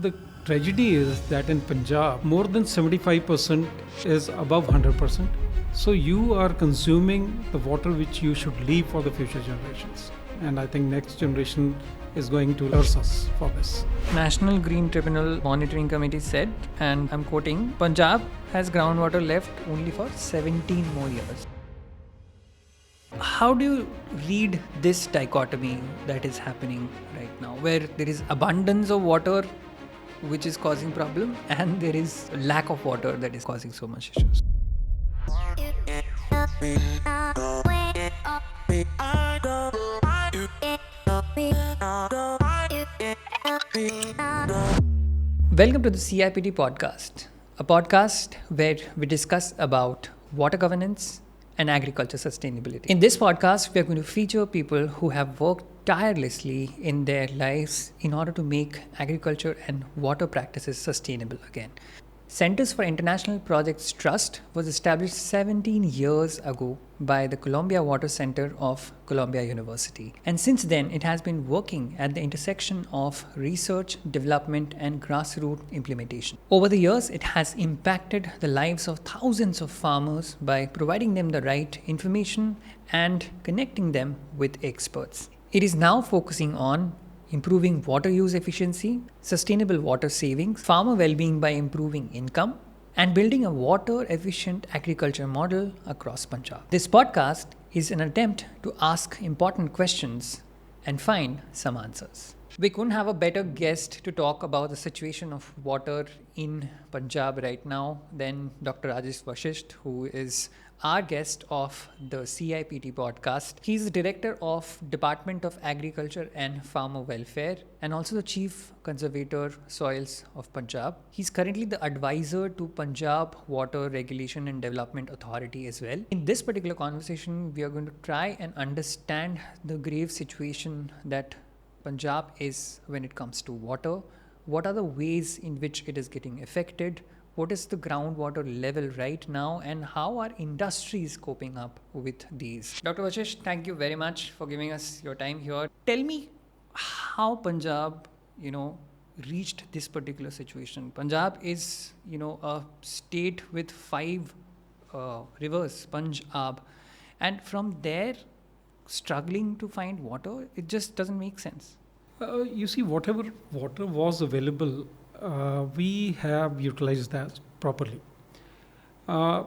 The tragedy is that in Punjab, more than 75% is above 100%. So you are consuming the water which you should leave for the future generations. And I think next generation is going to curse us for this. National Green Tribunal Monitoring Committee said, and I'm quoting, Punjab has groundwater left only for 17 more years. How do you read this dichotomy that is happening right now, where there is abundance of water which is causing problem and there is lack of water that is causing so much issues? Welcome to the CIPT Podcast, a podcast where we discuss about water governance and agriculture sustainability. In this podcast, we are going to feature people who have worked tirelessly in their lives in order to make agriculture and water practices sustainable again. Centers for International Projects Trust was established 17 years ago by the Columbia Water Center of Columbia University. And since then, it has been working at the intersection of research, development, and grassroots implementation. Over the years, it has impacted the lives of thousands of farmers by providing them the right information and connecting them with experts. It is now focusing on improving water use efficiency, sustainable water savings, farmer well-being by improving income, and building a water-efficient agriculture model across Punjab. This podcast is an attempt to ask important questions and find some answers. We couldn't have a better guest to talk about the situation of water in Punjab right now than Dr. Rajesh Vashisht, who is our guest of the CIPT Podcast. He's the Director of Department of Agriculture and Farmer Welfare and also the Chief Conservator Soils of Punjab. He's currently the advisor to Punjab Water Regulation and Development Authority as well. In this particular conversation, we are going to try and understand the grave situation that Punjab is when it comes to water. What are the ways in which it is getting affected? What is the groundwater level right now, and how are industries coping up with these? Dr. Vashisht, thank you very much for giving us your time here. Tell me how Punjab, reached this particular situation. Punjab is, a state with 5 rivers, Punjab, and from there, struggling to find water, it just doesn't make sense. You see, whatever water was available, we have utilized that properly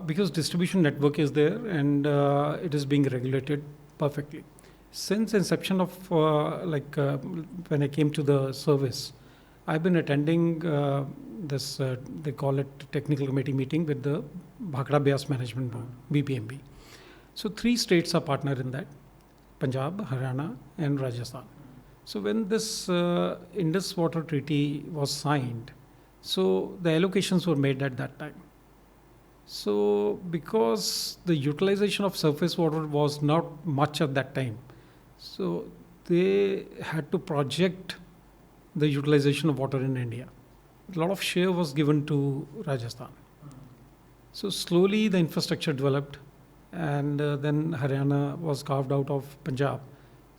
because distribution network is there and it is being regulated perfectly. Since inception of when I came to the service, I've been attending this, they call it technical committee meeting with the Bhakra Beas Management Board, BPMB. So 3 states are partner in that, Punjab, Haryana and Rajasthan. So when this Indus Water Treaty was signed, so the allocations were made at that time. So because the utilization of surface water was not much at that time, so they had to project the utilization of water in India. A lot of share was given to Rajasthan. So slowly the infrastructure developed and then Haryana was carved out of Punjab.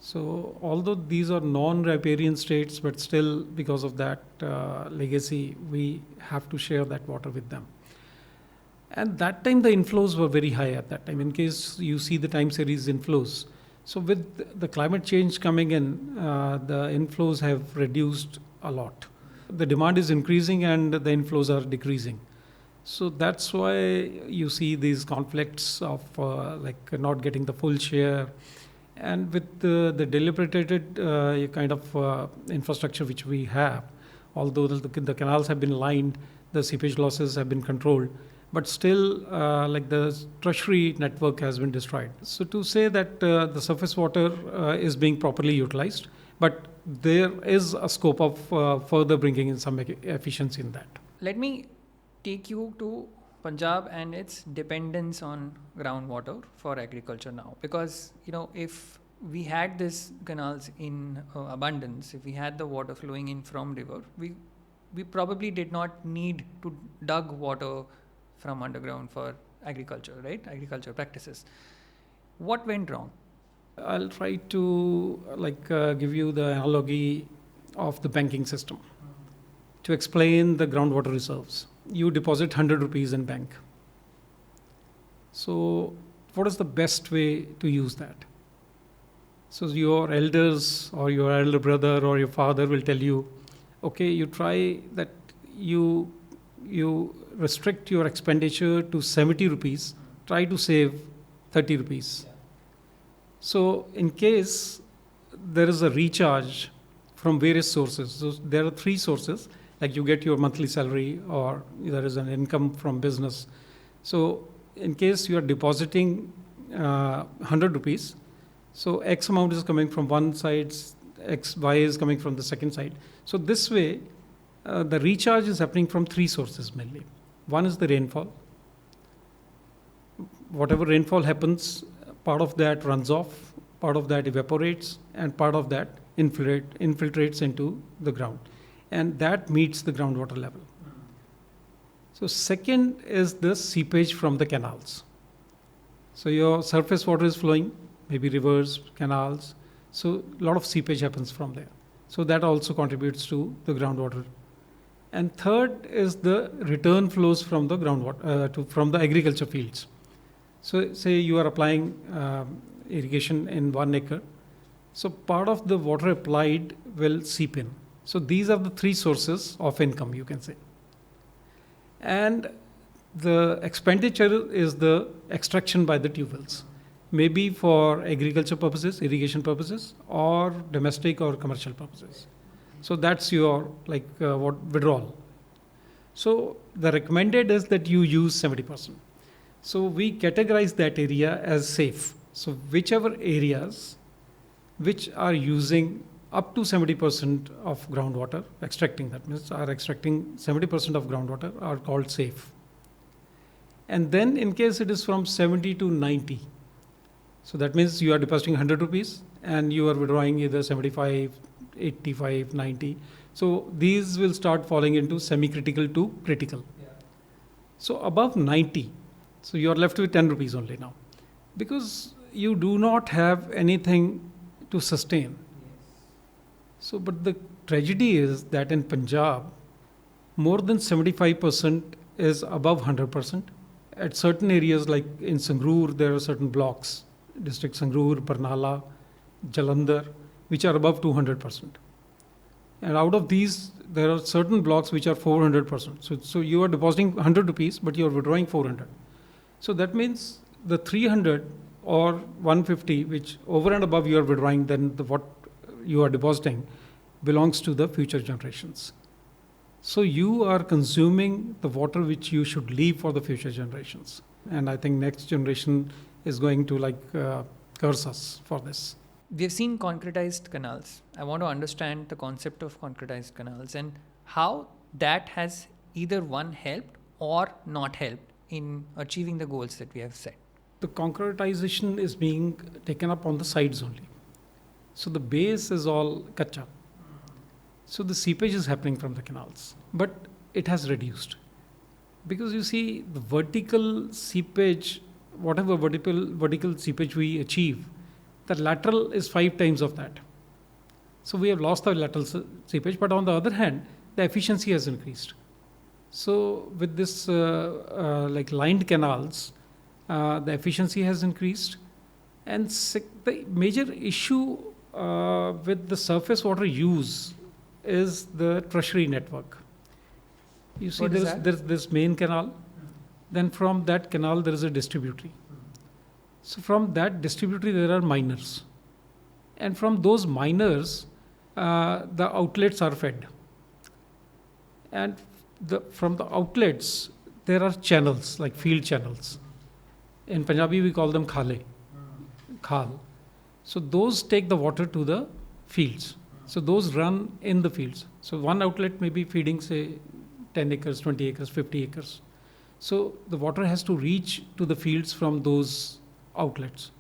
So although these are non-riparian states, but still because of that legacy, we have to share that water with them. And that time the inflows were very high at that time, in case you see the time series inflows. So with the climate change coming in, the inflows have reduced a lot. The demand is increasing and the inflows are decreasing. So that's why you see these conflicts of not getting the full share. And with the deliberated kind of infrastructure which we have, although the canals have been lined, the seepage losses have been controlled, but still the tertiary network has been destroyed. So to say that the surface water is being properly utilized, but there is a scope of further bringing in some efficiency in that. Let me take you to Punjab and its dependence on groundwater for agriculture now. Because, if we had these canals in abundance, if we had the water flowing in from river, we probably did not need to dug water from underground for agriculture, right? Agriculture practices. What went wrong? I'll try to give you the analogy of the banking system. to explain the groundwater reserves. You deposit 100 rupees in bank. So what is the best way to use that? So your elders or your elder brother or your father will tell you, okay, you try that, you restrict your expenditure to 70 rupees, try to save 30 rupees. So in case there is a recharge from various sources, so there are 3 sources, like you get your monthly salary or there is an income from business. So in case you are depositing 100 rupees, so X amount is coming from one side, Y is coming from the second side. So this way, the recharge is happening from 3 sources mainly. One is the rainfall. Whatever rainfall happens, part of that runs off, part of that evaporates, and part of that infiltrates into the ground. And that meets the groundwater level. So second is the seepage from the canals. So your surface water is flowing, maybe rivers, canals. So a lot of seepage happens from there. So that also contributes to the groundwater. And third is the return flows from the groundwater, from the agriculture fields. So say you are applying irrigation in 1 acre. So part of the water applied will seep in. So these are the 3 sources of income, you can say. And the expenditure is the extraction by the tube wells, maybe for agriculture purposes, irrigation purposes, or domestic or commercial purposes. So that's your withdrawal. So the recommended is that you use 70%. So we categorize that area as safe. So whichever areas which are using up to 70% of groundwater, that means are extracting 70% of groundwater, are called safe. And then in case it is from 70 to 90, so that means you are depositing 100 rupees and you are withdrawing either 75, 85, 90. So these will start falling into semi-critical to critical. Yeah. So above 90, so you are left with 10 rupees only now, because you do not have anything to sustain. So, but the tragedy is that in Punjab, more than 75% is above 100%. At certain areas like in Sangrur, there are certain blocks, district Sangrur, Barnala, Jalandhar, which are above 200%. And out of these, there are certain blocks which are 400%. So you are depositing 100 rupees, but you are withdrawing 400. So that means the 300 or 150, which over and above you are withdrawing, then what you are depositing belongs to the future generations. So you are consuming the water which you should leave for the future generations. And I think next generation is going to curse us for this. We have seen concretized canals. I want to understand the concept of concretized canals and how that has either one helped or not helped in achieving the goals that we have set. The concretization is being taken up on the sides only. So the base is all kacha. So the seepage is happening from the canals, but it has reduced. Because you see, the vertical seepage, whatever vertical seepage we achieve, the lateral is 5 times of that. So we have lost the lateral seepage, but on the other hand, the efficiency has increased. So with this lined canals, the efficiency has increased. And the major issue with the surface water use is the tertiary network. You see, there's this main canal. Then from that canal, there is a distributary. So from that distributary, there are miners. And from those miners, the outlets are fed. And from the outlets, there are channels, like field channels. In Punjabi, we call them khale. Khal. So those take the water to the fields. So those run in the fields. So one outlet may be feeding, say, 10 acres, 20 acres, 50 acres. So the water has to reach to the fields from those outlets.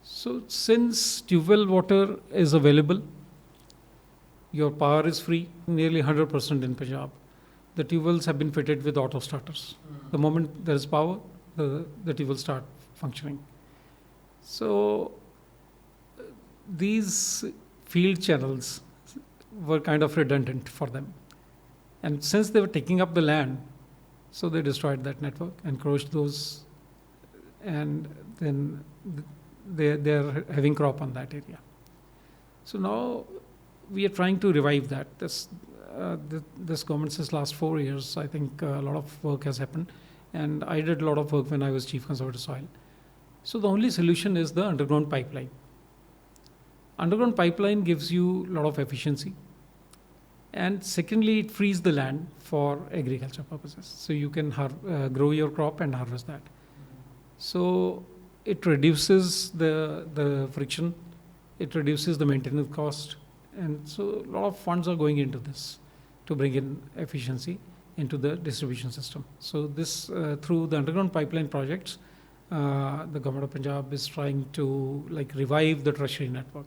So since tube well water is available, your power is free, nearly 100% in Punjab. The tube wells have been fitted with auto starters. The moment there is power, the tube will start functioning. So these field channels were kind of redundant for them. And since they were taking up the land, so they destroyed that network, encroached those, and then they're having crop on that area. So now we are trying to revive that. This government since last 4 years, I think a lot of work has happened, and I did a lot of work when I was Chief Conservator of Soil. So the only solution is the underground pipeline. Underground pipeline gives you a lot of efficiency, and secondly, it frees the land for agriculture purposes. So you can grow your crop and harvest that. So it reduces the friction, it reduces the maintenance cost, and so a lot of funds are going into this to bring in efficiency into the distribution system. So this through the underground pipeline projects, the government of Punjab is trying to revive the tertiary network.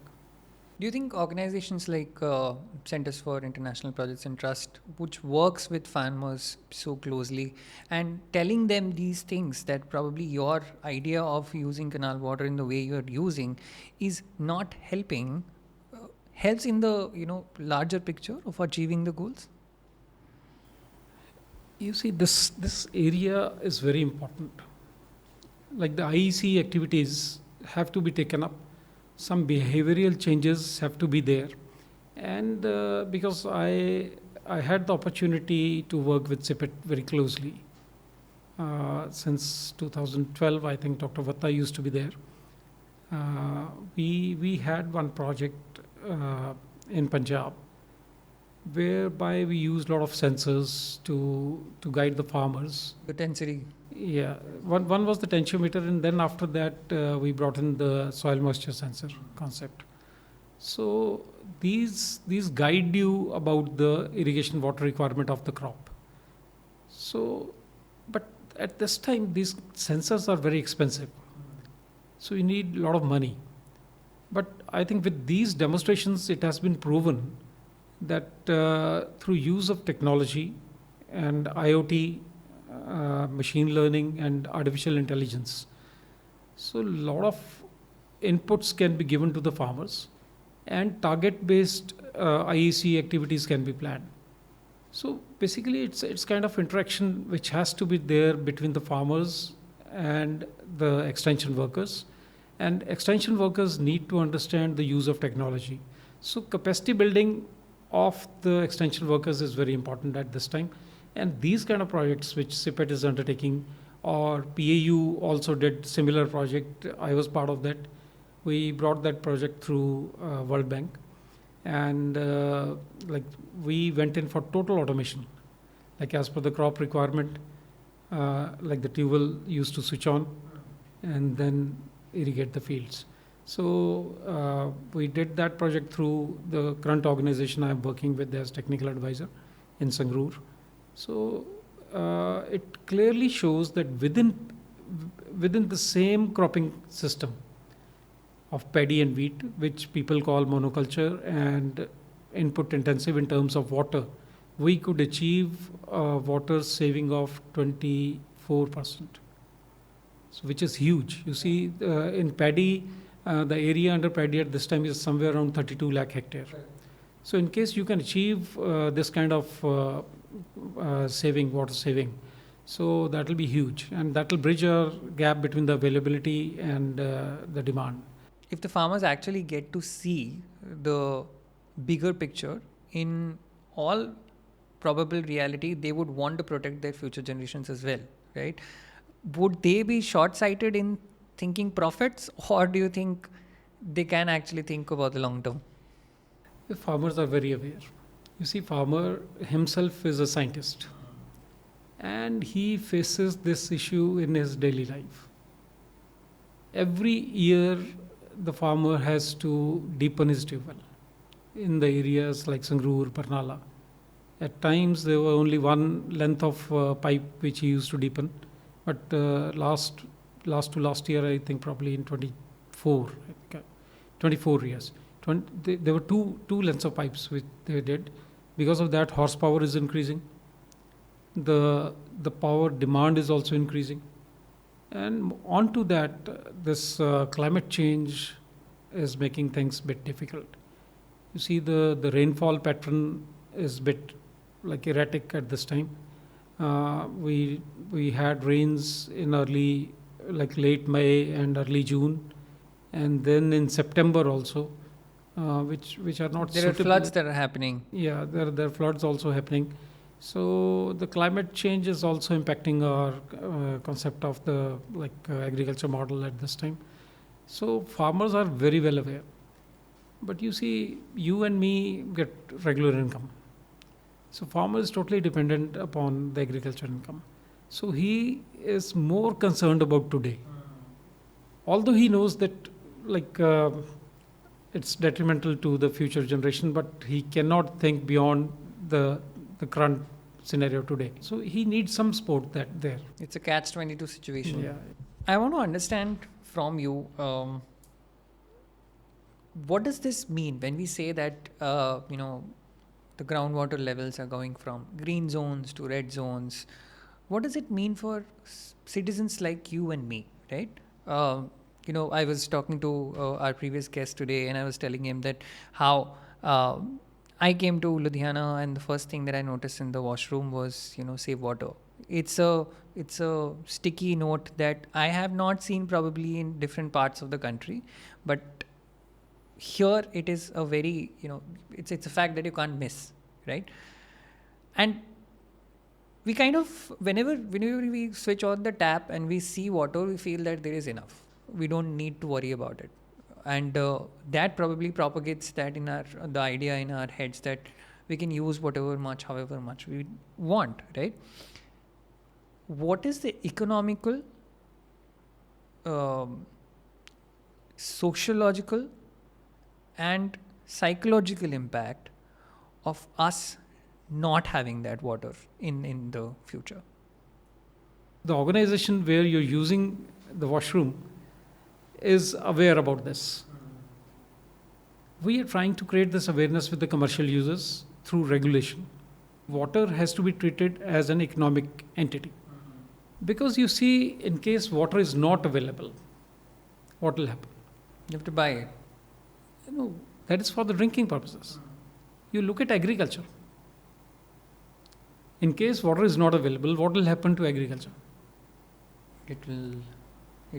Do you think organizations like Centers for International Projects and Trust, which works with farmers so closely and telling them these things, that probably your idea of using canal water in the way you're using is not helping, helps in the larger picture of achieving the goals? You see, this area is very important. Like the IEC activities have to be taken up. Some behavioral changes have to be there. And because I had the opportunity to work with CIPT very closely. Since 2012, I think Dr. Vatta used to be there. We had one project in Punjab whereby we used a lot of sensors to guide the farmers. The density. Yeah, one was the tensiometer, and then after that we brought in the soil moisture sensor concept. So these guide you about the irrigation water requirement of the crop. So, but at this time these sensors are very expensive, so you need a lot of money. But I think with these demonstrations, it has been proven that through use of technology and IoT, machine learning and artificial intelligence, so a lot of inputs can be given to the farmers, and target-based IEC activities can be planned. So basically, it's kind of interaction which has to be there between the farmers and the extension workers, and extension workers need to understand the use of technology. So capacity building of the extension workers is very important at this time. And these kind of projects which CIPT is undertaking, or PAU also did similar project, I was part of that. We brought that project through World Bank, and we went in for total automation, like as per the crop requirement, like the tube well used to switch on and then irrigate the fields. So we did that project through the current organization I'm working with as technical advisor in Sangrur. So it clearly shows that within the same cropping system of paddy and wheat, which people call monoculture and input intensive in terms of water, we could achieve water saving of 24%, so which is huge. You see, in paddy, the area under paddy at this time is somewhere around 32 lakh hectare. Right. So in case you can achieve this kind of water saving, so that will be huge, and that will bridge a gap between the availability and the demand. If the farmers actually get to see the bigger picture, in all probable reality, they would want to protect their future generations as well, right? Would they be short-sighted in thinking profits, or do you think they can actually think about the long term? The farmers are very aware. You see, farmer himself is a scientist, and he faces this issue in his daily life. Every year, the farmer has to deepen his tube well in the areas like Sangrur, Barnala. At times, there were only one length of pipe which he used to deepen, but last year, I think probably in 24 years, there were two lengths of pipes which they did. Because of that, horsepower is increasing. The power demand is also increasing. And on to that, this climate change is making things a bit difficult. You see, the rainfall pattern is a bit like erratic at this time. We had rains in early, like late May and early June, and then in September also, which are not There are suitable. floods that are happening. Yeah, there are floods also happening. So the climate change is also impacting our concept of the agriculture model at this time. So farmers are very well aware. But you see, you and me get regular income. So farmer is totally dependent upon the agriculture income. So he is more concerned about today. Although he knows that like it's detrimental to the future generation, but he cannot think beyond the current scenario today. So he needs some support that there. It's a catch-22 situation. Yeah. I want to understand from you, what does this mean when we say that, the groundwater levels are going from green zones to red zones? What does it mean for citizens like you and me, right? I was talking to our previous guest today, and I was telling him that how I came to Ludhiana, and the first thing that I noticed in the washroom was, save water. It's a sticky note that I have not seen probably in different parts of the country, but here it is a very, it's a fact that you can't miss, right? And we kind of, whenever we switch on the tap and we see water, we feel that there is enough. We don't need to worry about it. And that probably propagates that the idea in our heads that we can use however much we want, right? What is the economical, sociological, and psychological impact of us not having that water in the future? The organization where you're using the washroom is aware about this. We are trying to create this awareness with the commercial users through regulation. Water has to be treated as an economic entity. Because you see, in case water is not available, what will happen? You have to buy it. No, that is for the drinking purposes. You look at agriculture. In case water is not available, what will happen to agriculture? It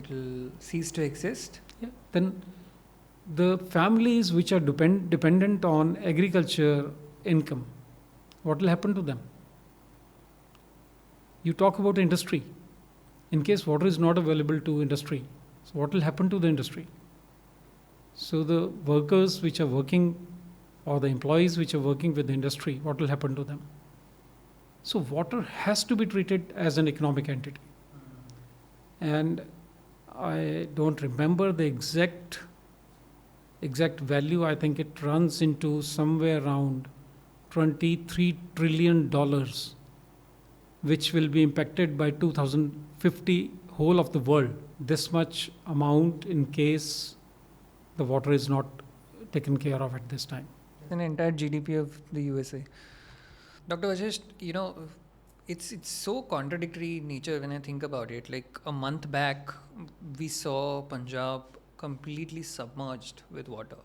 will cease to exist. Yeah. Then the families which are dependent on agriculture income, what will happen to them? You talk about industry. In case water is not available to industry, so what will happen to the industry? So the workers which are working, or the employees which are working with the industry, what will happen to them? So water has to be treated as an economic entity. And I don't remember the exact value. I think it runs into somewhere around $23 trillion, which will be impacted by 2050 whole of the world. This much amount in case the water is not taken care of at this time. An entire GDP of the USA. Dr. Vashisht, it's so contradictory in nature when I think about it. Like a month back, we saw Punjab completely submerged with water.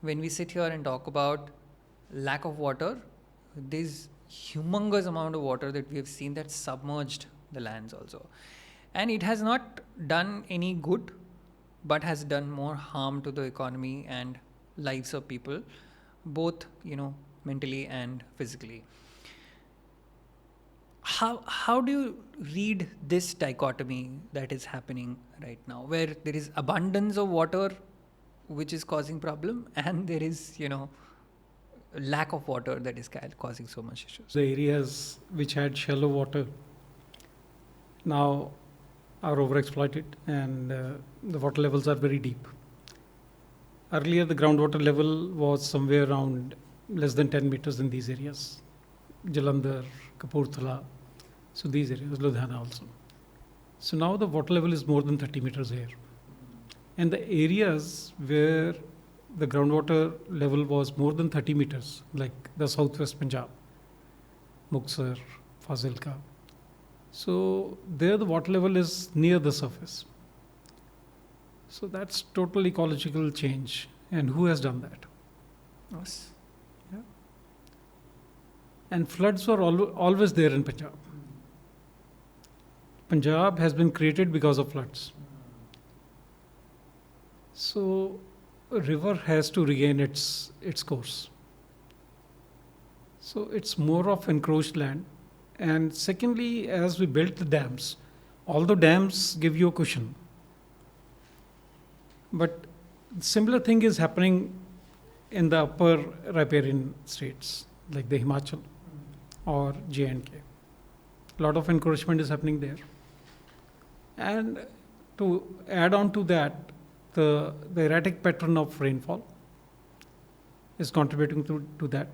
When we sit here and talk about lack of water, there's humongous amount of water that we have seen that submerged the lands also. And it has not done any good, but has done more harm to the economy and lives of people, both, mentally and physically. How do you read this dichotomy that is happening right now, where there is abundance of water which is causing problem, and there is, lack of water that is causing so much issues? The areas which had shallow water now are overexploited, and the water levels are very deep. Earlier, the groundwater level was somewhere around less than 10 meters in these areas. Jalandhar, Kapurthala, so these areas, Ludhiana also. So now the water level is more than 30 meters here. And the areas where the groundwater level was more than 30 meters, like the southwest Punjab, Muksar, Fazilka. So there the water level is near the surface. So that's total ecological change. And who has done that? Us. Yeah. And floods were always there in Punjab. Punjab has been created because of floods. So a river has to regain its course. So it's more of encroached land. And secondly, as we built the dams, all the dams give you a cushion. But similar thing is happening in the upper riparian states like the Himachal or J&K. A lot of encroachment is happening there. And to add on to that, the erratic pattern of rainfall is contributing to that.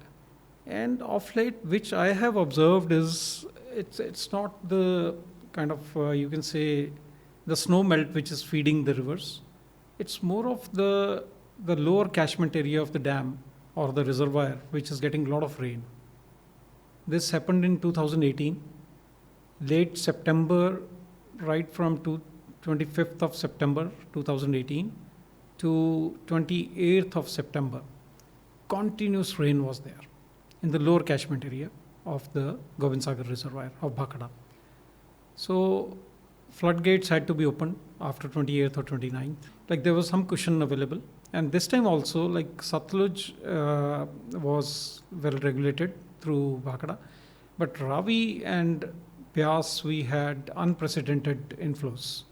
And of late, which I have observed is it's not the kind of you can say the snow melt which is feeding the rivers. It's more of the lower catchment area of the dam or the reservoir which is getting a lot of rain. This happened in 2018, late September, right from 25th of September 2018 to 28th of September. Continuous rain was there in the lower catchment area of the Gobind Sagar reservoir of Bhakra. So floodgates had to be opened after 28th or 29th. Like there was some cushion available. And this time also, like Satluj was well regulated through Bhakra. But Ravi and Byas, we had unprecedented inflows.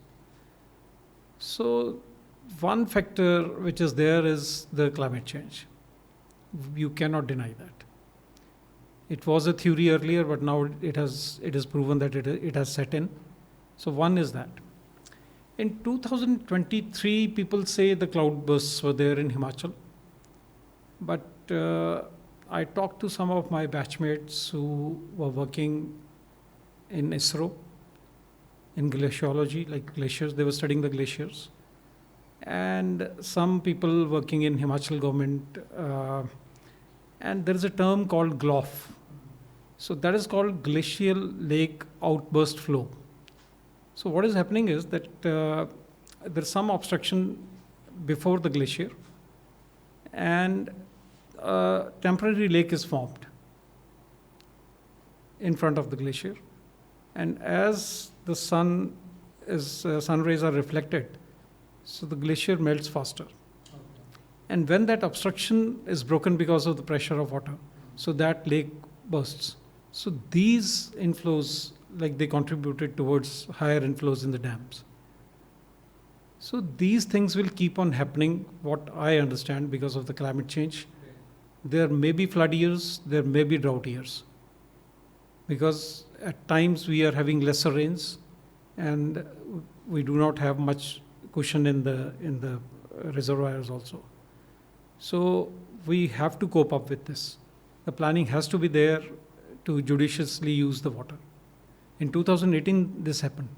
So one factor which is there is the climate change. You cannot deny that. It was a theory earlier, but now it is proven that it has set in. So one is that. In 2023, people say the cloud bursts were there in Himachal. But I talked to some of my batchmates who were working in ISRO, in glaciology, like glaciers. They were studying the glaciers. And some people working in Himachal government. And there is a term called GLOF. So that is called glacial lake outburst flow. So what is happening is that there's some obstruction before the glacier and a temporary lake is formed in front of the glacier. And as the sun rays are reflected, so the glacier melts faster. And when that obstruction is broken because of the pressure of water, so that lake bursts. So these inflows, like they contributed towards higher inflows in the dams. So these things will keep on happening, what I understand, because of the climate change. There may be flood years, there may be drought years. Because at times we are having lesser rains and we do not have much cushion in the reservoirs also. So we have to cope up with this. The planning has to be there to judiciously use the water. In 2018, this happened.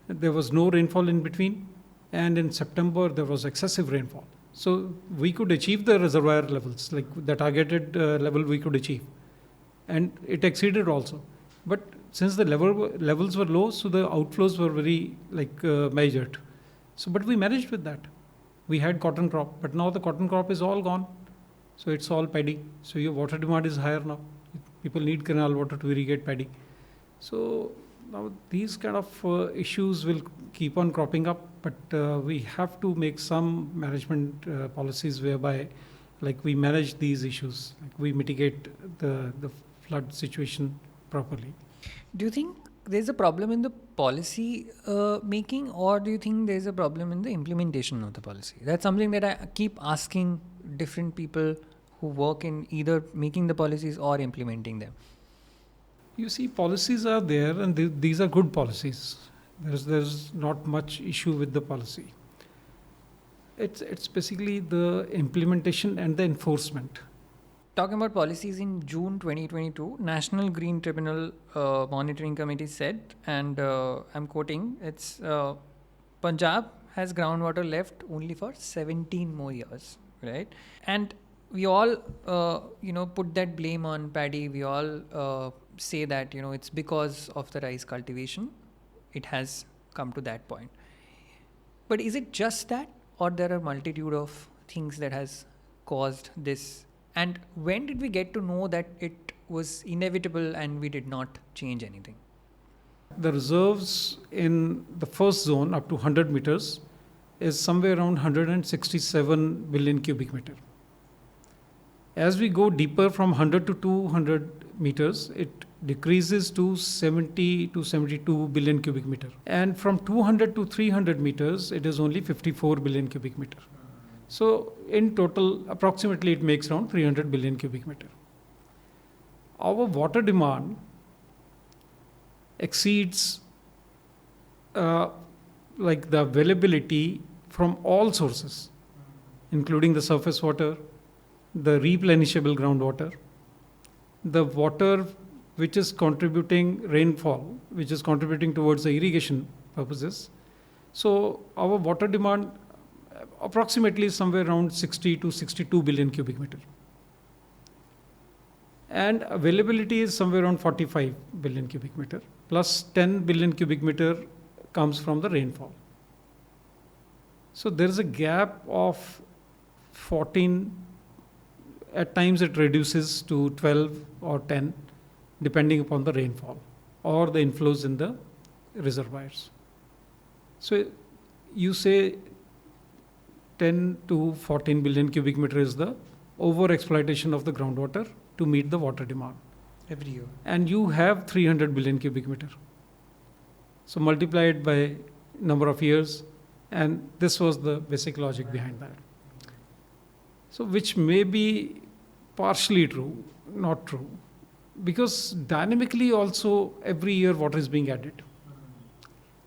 There was no rainfall in between, and in September, there was excessive rainfall. So we could achieve the reservoir levels, like the targeted level we could achieve. And it exceeded also. But since the levels were low, so the outflows were very measured. So, but we managed with that. We had cotton crop, but now the cotton crop is all gone. So it's all paddy. So your water demand is higher now. People need canal water to irrigate paddy. So now these kind of issues will keep on cropping up, but we have to make some management policies whereby we manage these issues, we mitigate the flood situation properly. Do you think there's a problem in the policy making, or do you think there's a problem in the implementation of the policy? That's something that I keep asking different people who work in either making the policies or implementing them. You see, policies are there and these are good policies. There's not much issue with the policy. It's basically the implementation and the enforcement. Talking about policies, in June 2022, National Green Tribunal Monitoring Committee said, and I'm quoting, it's Punjab has groundwater left only for 17 more years, right? And we all, put that blame on paddy. We all say that, it's because of the rice cultivation. It has come to that point. But is it just that, or there are multitude of things that has caused this? And when did we get to know that it was inevitable and we did not change anything? The reserves in the first zone up to 100 meters is somewhere around 167 billion cubic meter. As we go deeper from 100 to 200 meters, it decreases to 70 to 72 billion cubic meter. And from 200 to 300 meters, it is only 54 billion cubic meter. So in total, approximately it makes around 300 billion cubic meter. Our water demand exceeds like the availability from all sources, including the surface water, the replenishable groundwater, the water which is contributing rainfall, which is contributing towards the irrigation purposes. So our water demand approximately is somewhere around 60 to 62 billion cubic meter. And availability is somewhere around 45 billion cubic meter, plus 10 billion cubic meter comes from the rainfall. So there is a gap of 14, at times it reduces to 12 or 10, depending upon the rainfall or the inflows in the reservoirs. So you say 10 to 14 billion cubic meter is the over exploitation of the groundwater to meet the water demand Every year. and you have 300 billion cubic meter. So multiply it by number of years, and this was the basic logic behind that. So which may be partially true, not true, because dynamically also every year water is being added.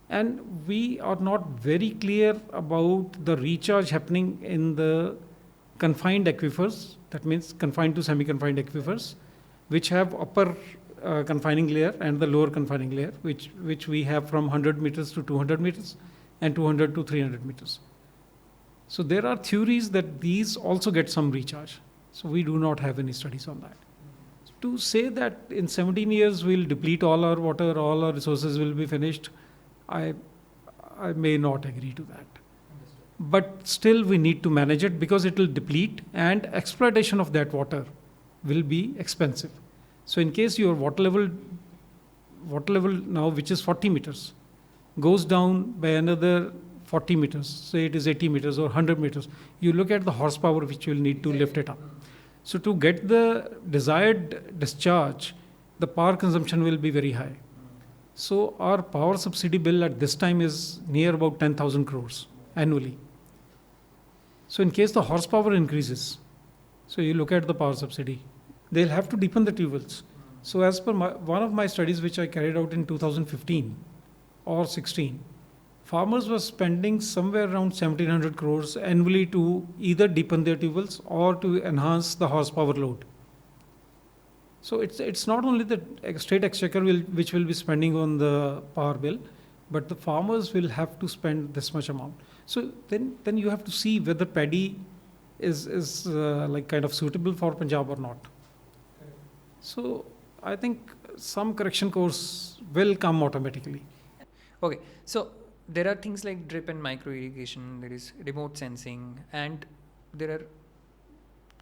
And we are not very clear about the recharge happening in the confined aquifers, that means confined to semi-confined aquifers, which have upper confining layer and the lower confining layer, which we have from 100 meters to 200 meters and 200 to 300 meters. So there are theories that these also get some recharge. So we do not have any studies on that. To say that in 17 years we'll deplete all our water, all our resources will be finished, I may not agree to that. But still we need to manage it because it will deplete and exploitation of that water will be expensive. So in case your water level now, which is 40 meters, goes down by another 40 meters, say it is 80 meters or 100 meters, you look at the horsepower which you will need to lift it up. So to get the desired discharge, the power consumption will be very high. So our power subsidy bill at this time is near about 10,000 crores annually. So in case the horsepower increases, so you look at the power subsidy, they'll have to deepen the tube wells. So as per one of my studies which I carried out in 2015 or 16, farmers were spending somewhere around 1,700 crores annually to either deepen their tube wells or to enhance the horsepower load. So it's not only the state exchequer which will be spending on the power bill, but the farmers will have to spend this much amount. So then you have to see whether paddy is like kind of suitable for Punjab or not. So I think some correction course will come automatically. Okay, so there are things like drip and micro-irrigation, there is remote sensing, and there are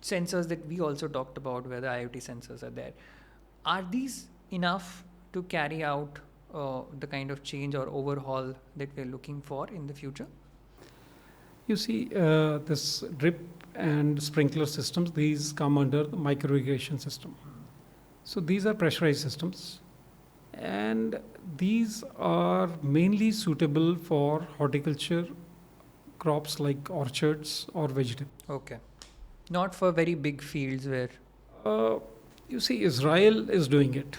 sensors that we also talked about where the IoT sensors are there. Are these enough to carry out the kind of change or overhaul that we're looking for in the future? You see, this drip and sprinkler systems, these come under the micro-irrigation system. So these are pressurized systems, and these are mainly suitable for horticulture crops like orchards or vegetables. Okay. Not for very big fields where... You see, Israel is doing it,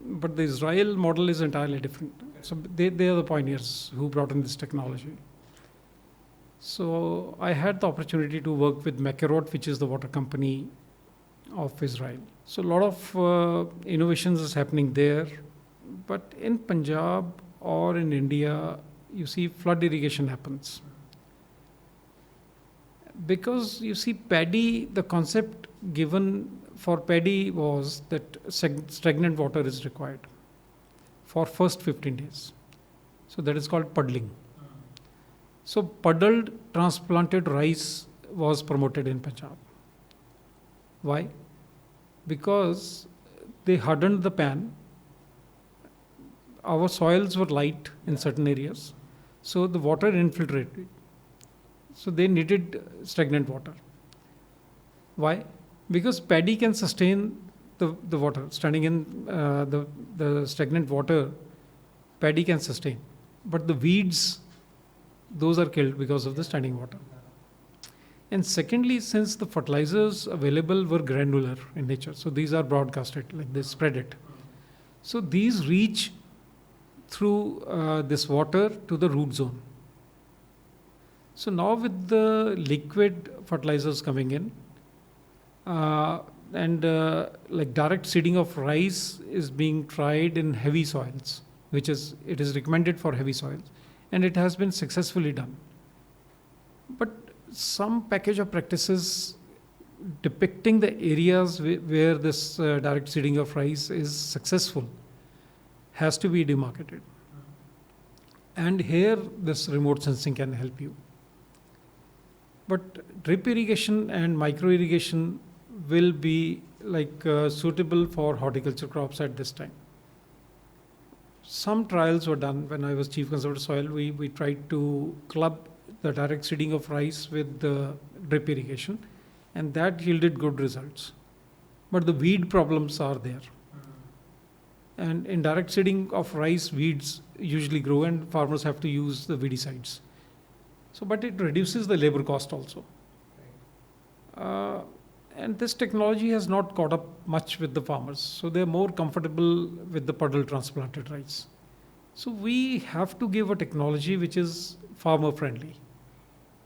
but the Israel model is entirely different. So they are the pioneers who brought in this technology. So I had the opportunity to work with Micro-irrigation, which is the water company of Israel. So a lot of innovations is happening there, but in Punjab or in India, you see flood irrigation happens. Because you see paddy, the concept given for paddy was that stagnant water is required for first 15 days. So that is called puddling. So puddled transplanted rice was promoted in Punjab. Why? Because they hardened the pan. Our soils were light in certain areas, so the water infiltrated. So they needed stagnant water. Why? Because paddy can sustain the water. Standing in the stagnant water, paddy can sustain. But the weeds, those are killed because of the standing water. And secondly, since the fertilizers available were granular in nature, so these are broadcasted, like they spread it. So these reach through this water to the root zone. So now with the liquid fertilizers coming in, and like direct seeding of rice is being tried in heavy soils, it is recommended for heavy soils, and it has been successfully done. But some package of practices depicting the areas where this direct seeding of rice is successful has to be demarcated. And here this remote sensing can help you. But drip irrigation and micro-irrigation will be suitable for horticulture crops at this time. Some trials were done when I was Chief Conservator Soil. We tried to club the direct seeding of rice with the drip irrigation, and that yielded good results. But the weed problems are there. And in direct seeding of rice, weeds usually grow and farmers have to use the weedicides. So, but it reduces the labor cost also. And this technology has not caught up much with the farmers. So they're more comfortable with the puddle transplanted rice. So we have to give a technology which is farmer friendly,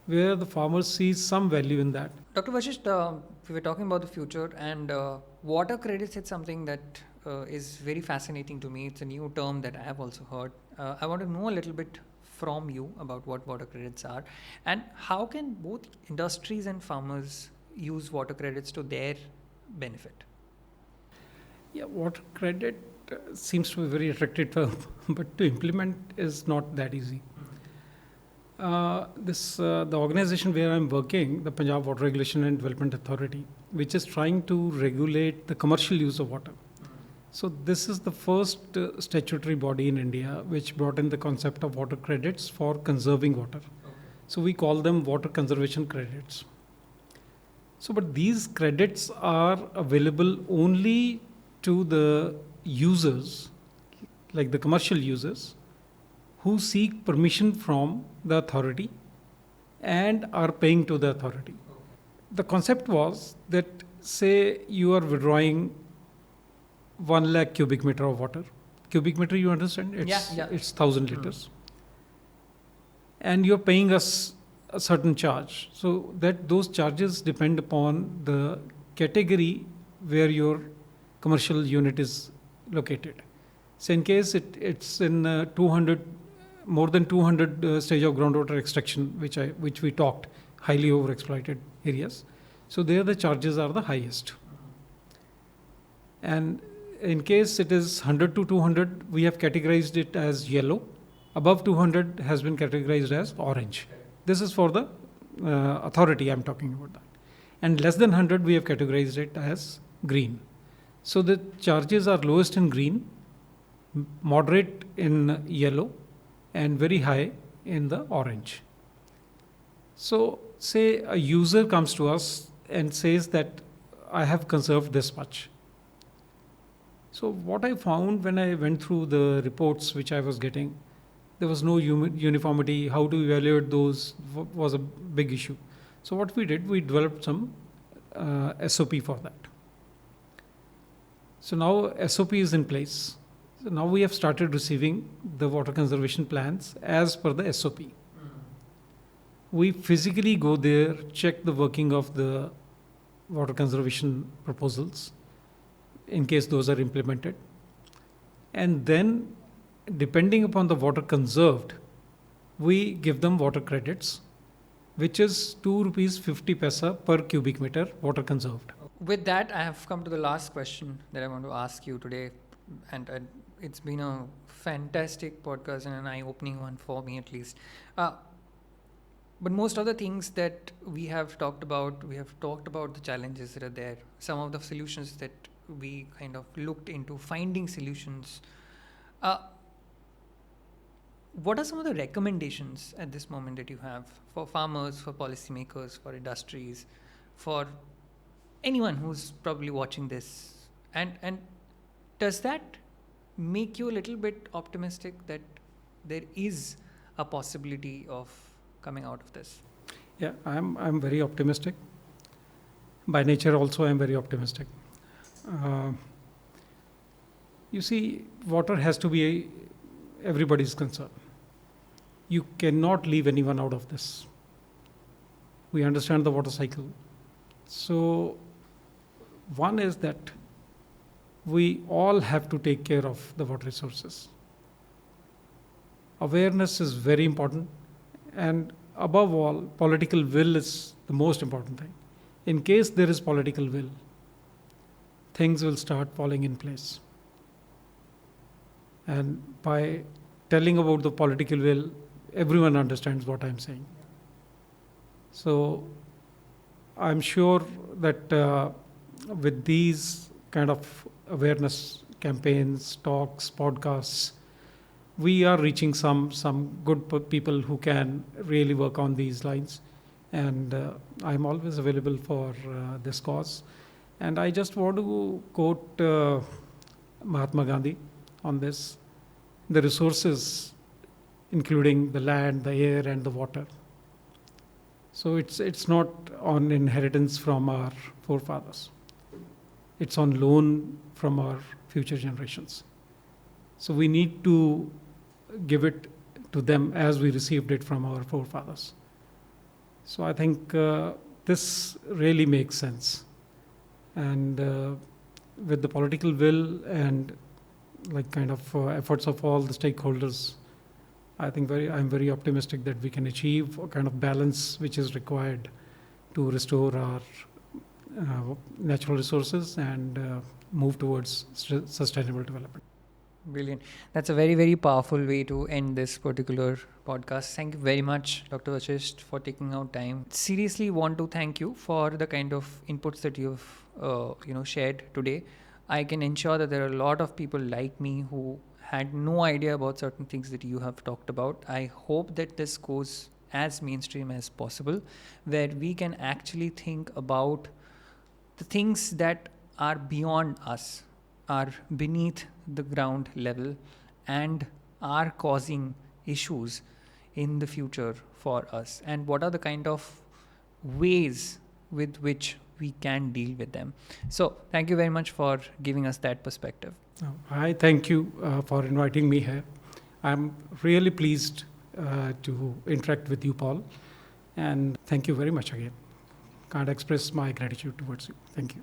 where the farmer sees some value in that. Dr. Vashisht, we were talking about the future, and water credits is something that is very fascinating to me. It's a new term that I have also heard. I want to know a little bit from you about what water credits are, and how can both industries and farmers use water credits to their benefit? Yeah, water credit seems to be very attractive term, but to implement is not that easy. The organization where I'm working, the Punjab Water Regulation and Development Authority, which is trying to regulate the commercial use of water. So this is the first statutory body in India which brought in the concept of water credits for conserving water. Okay. So we call them water conservation credits. So, but these credits are available only to the users, like the commercial users, who seek permission from the authority and are paying to the authority. Okay. The concept was that, say you are withdrawing 1 lakh cubic meter of water. Cubic meter, you understand? It's 1,000 liters. And you're paying us a certain charge. So that those charges depend upon the category where your commercial unit is located. So in case it's in 200, more than 200 stage of groundwater extraction, which we talked, highly overexploited areas. So there the charges are the highest. And in case it is 100 to 200, we have categorized it as yellow. Above 200 has been categorized as orange. This is for the authority, I'm talking about that. And less than 100, we have categorized it as green. So the charges are lowest in green, moderate in yellow, and very high in the orange. So say a user comes to us and says that I have conserved this much. So what I found when I went through the reports which I was getting, there was no uniformity. How to evaluate those was a big issue. So what we did, we developed some SOP for that. So now SOP is in place. So now we have started receiving the water conservation plans as per the SOP. We physically go there, check the working of the water conservation proposals in case those are implemented. And then, depending upon the water conserved, we give them water credits, which is ₹2.50 per cubic meter water conserved. With that, I have come to the last question that I want to ask you today. And it's been a fantastic podcast and an eye-opening one for me at least. But most of the things that we have talked about the challenges that are there, some of the solutions that we kind of looked into finding solutions. What are some of the recommendations at this moment that you have for farmers, for policymakers, for industries, for anyone who's probably watching this? And does that make you a little bit optimistic that there is a possibility of coming out of this? Yeah, I'm very optimistic. By nature, also, I'm very optimistic. You see, water has to be everybody's concern. You cannot leave anyone out of this. We understand the water cycle. So, one is that we all have to take care of the water resources. Awareness is very important, and above all, political will is the most important thing. In case there is political will, things will start falling in place. And by telling about the political will, everyone understands what I'm saying. So I'm sure that with these kind of awareness campaigns, talks, podcasts, we are reaching some good people who can really work on these lines. And I'm always available for this cause. And I just want to quote Mahatma Gandhi on this. The resources, including the land, the air, and the water. So it's not on inheritance from our forefathers. It's on loan from our future generations. So we need to give it to them as we received it from our forefathers. So I think this really makes sense. And with the political will and efforts of all the stakeholders, I think I'm very optimistic that we can achieve a kind of balance which is required to restore our natural resources and move towards sustainable development. Brilliant. That's a very, very powerful way to end this particular podcast. Thank you very much, Dr. Vashisht, for taking out time. Seriously want to thank you for the kind of inputs that you've shared today. I can ensure that there are a lot of people like me who had no idea about certain things that you have talked about. I hope that this goes as mainstream as possible, where we can actually think about the things that are beyond us, are beneath the ground level, and are causing issues in the future for us, and what are the kind of ways with which we can deal with them. So thank you very much for giving us that perspective. I thank you for inviting me here. I'm really pleased to interact with you, Paul, and thank you very much again. Can't express my gratitude towards you. Thank you.